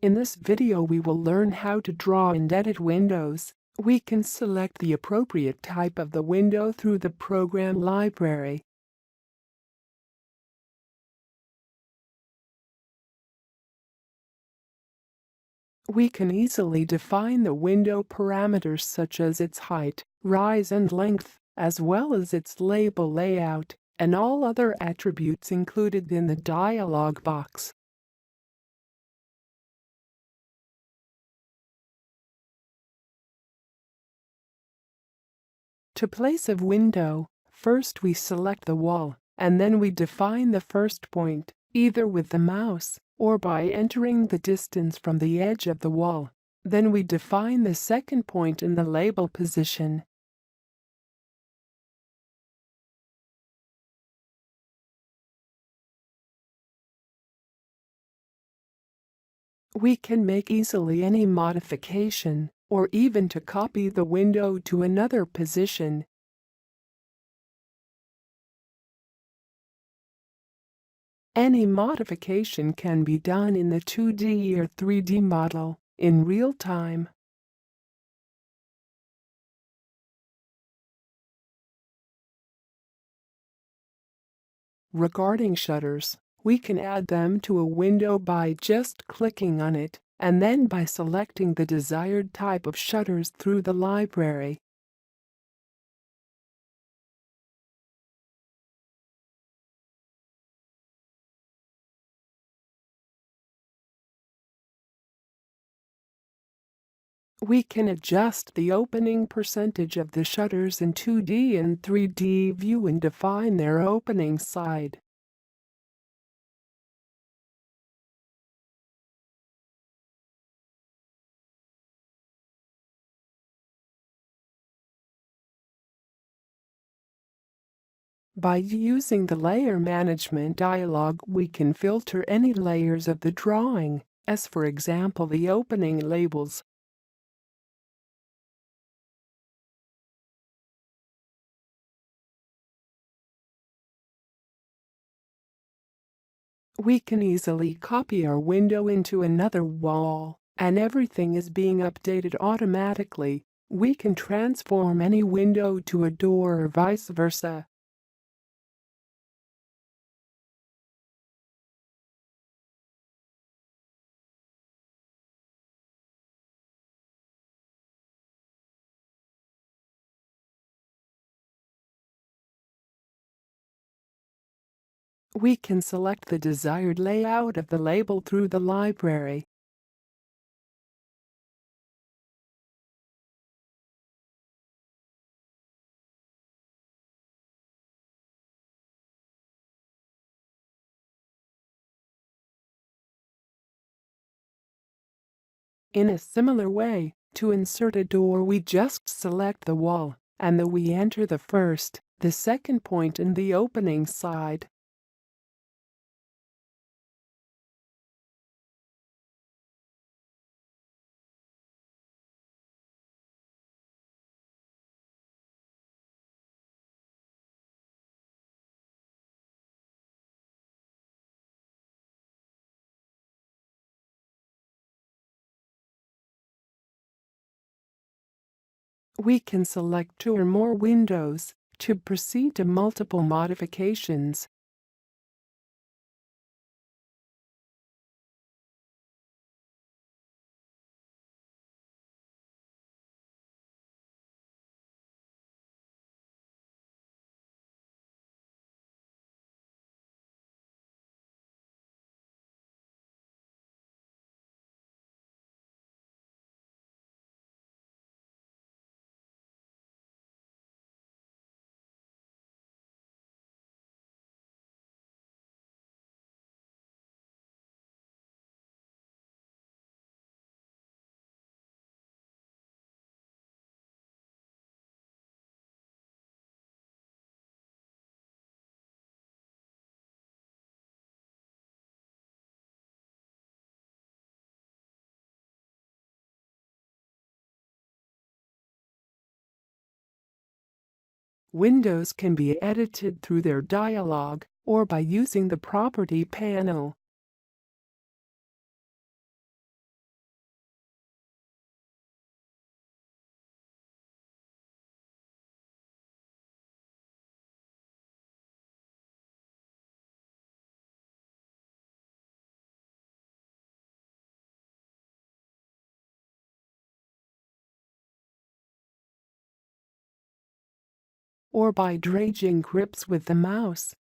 In this video we will learn how to draw and edit windows. We can select the appropriate type of the window through the program library. We can easily define the window parameters such as its height, rise and length, as well as its label layout, and all other attributes included in the dialog box. To place a window, first we select the wall, and then we define the first point, either with the mouse or by entering the distance from the edge of the wall. Then we define the second point in the label position. We can make easily any modification, or even to copy the window to another position. Any modification can be done in the 2D or 3D model in real time. Regarding shutters, we can add them to a window by just clicking on it, and then by selecting the desired type of shutters through the library. We can adjust the opening percentage of the shutters in 2D and 3D view and define their opening side. By using the Layer Management dialog, we can filter any layers of the drawing, as for example the opening labels. We can easily copy our window into another wall, and everything is being updated automatically. We can transform any window to a door or vice versa. We can select the desired layout of the label through the library. In a similar way, to insert a door we just select the wall, and then we enter the first, the second point in the opening side. We can select 2 or more windows to proceed to multiple modifications. Windows can be edited through their dialog or by using the property panel. or by dragging grips with the mouse.